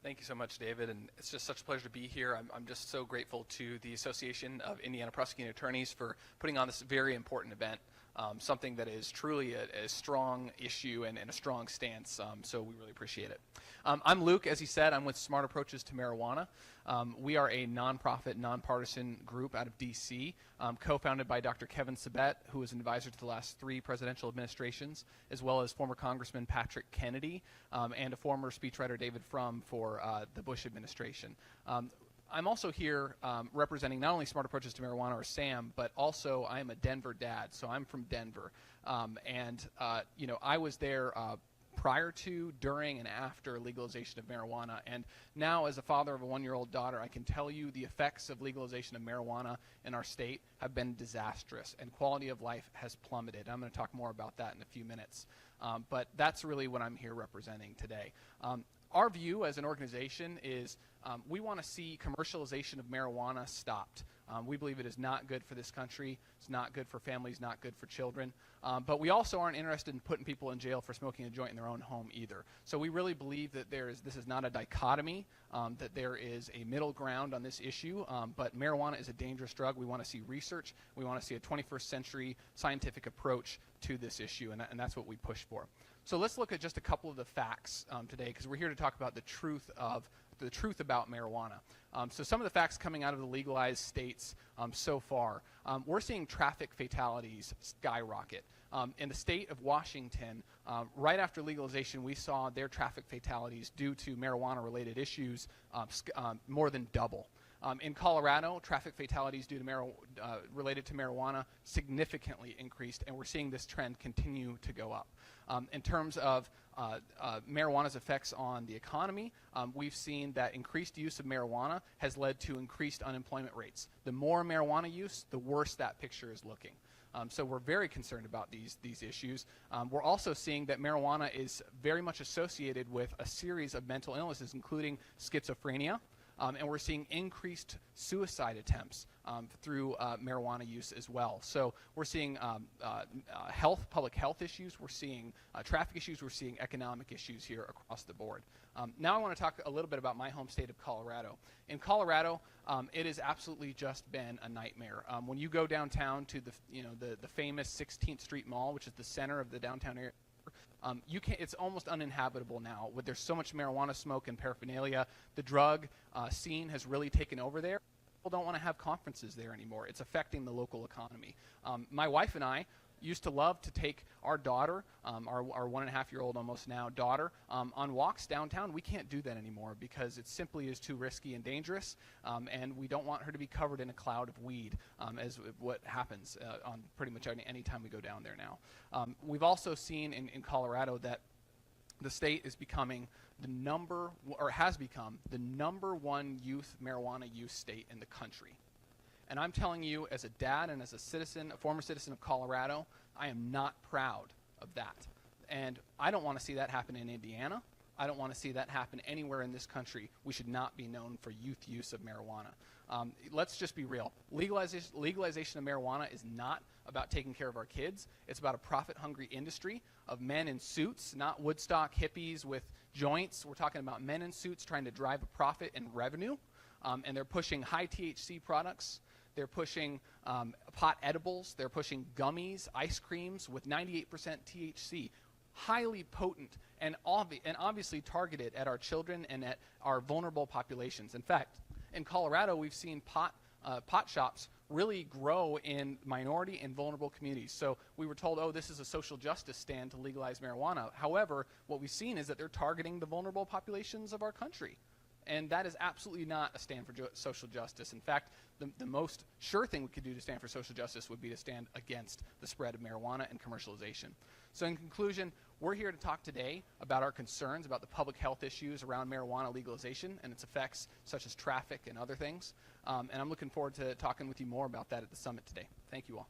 Thank you so much, David, and it's just such a pleasure to be here. I'm just so grateful to the Association of Indiana Prosecuting Attorneys for putting on this very important event, something that is truly a strong issue and a strong stance, so we really appreciate it. I'm Luke, as he said. I'm with Smart Approaches to Marijuana. We are a nonprofit, nonpartisan group out of D.C., co-founded by Dr. Kevin Sabet, who was an advisor to the last 3 presidential administrations, as well as former Congressman Patrick Kennedy, and a former speechwriter, David Frum, for the Bush administration. I'm also here representing not only Smart Approaches to Marijuana, or SAM, but also I am a Denver dad, so I'm from Denver. I was there prior to, during, and after legalization of marijuana. And now, as a father of a 1-year-old daughter, I can tell you the effects of legalization of marijuana in our state have been disastrous, and quality of life has plummeted. I'm going to talk more about that in a few minutes. But that's really what I'm here representing today. Our view as an organization is we want to see commercialization of marijuana stopped. We believe it is not good for this country. It's not good for families, not good for children. But we also aren't interested in putting people in jail for smoking a joint in their own home either. So we really believe that this is not a dichotomy, that there is a middle ground on this issue. But marijuana is a dangerous drug. We want to see research. We want to see a 21st century scientific approach to this issue, and that's what we push for. So let's look at just a couple of the facts today, because we're here to talk about the truth about marijuana. So some of the facts coming out of the legalized states so far. We're seeing traffic fatalities skyrocket. In the state of Washington, right after legalization, we saw their traffic fatalities due to marijuana-related issues more than double. In Colorado, traffic fatalities related to marijuana significantly increased, and we're seeing this trend continue to go up. In terms of marijuana's effects on the economy, we've seen that increased use of marijuana has led to increased unemployment rates. The more marijuana use, the worse that picture is looking. So we're very concerned about these issues. We're also seeing that marijuana is very much associated with a series of mental illnesses, including schizophrenia. And we're seeing increased suicide attempts through marijuana use as well. So we're seeing public health issues, we're seeing traffic issues, we're seeing economic issues here across the board. Now I want to talk a little bit about my home state of Colorado. In Colorado, it has absolutely just been a nightmare. When you go downtown to the famous 16th Street Mall, which is the center of the downtown area, it's almost uninhabitable now. There's so much marijuana smoke and paraphernalia. The drug scene has really taken over there. People don't want to have conferences there anymore. It's affecting the local economy. My wife and I used to love to take our daughter, our 1.5-year-old almost now daughter, on walks downtown. We can't do that anymore because it simply is too risky and dangerous, and we don't want her to be covered in a cloud of weed, as what happens on pretty much any time we go down there now. We've also seen in Colorado that the state is becoming has become the #1 youth marijuana use state in the country. And I'm telling you, as a dad and as a former citizen of Colorado, I am not proud of that. And I don't want to see that happen in Indiana. I don't want to see that happen anywhere in this country. We should not be known for youth use of marijuana. Let's just be real. Legalization of marijuana is not about taking care of our kids. It's about a profit-hungry industry of men in suits, not Woodstock hippies with joints. We're talking about men in suits trying to drive a profit and revenue. And they're pushing high THC products. They're pushing pot edibles. They're pushing gummies, ice creams with 98% THC. Highly potent and obviously targeted at our children and at our vulnerable populations. In fact, in Colorado, we've seen pot shops really grow in minority and vulnerable communities. So we were told, oh, this is a social justice stand to legalize marijuana. However, what we've seen is that they're targeting the vulnerable populations of our country. And that is absolutely not a stand for social justice. In fact, the most sure thing we could do to stand for social justice would be to stand against the spread of marijuana and commercialization. So in conclusion, we're here to talk today about our concerns about the public health issues around marijuana legalization and its effects, such as traffic and other things. And I'm looking forward to talking with you more about that at the summit today. Thank you all.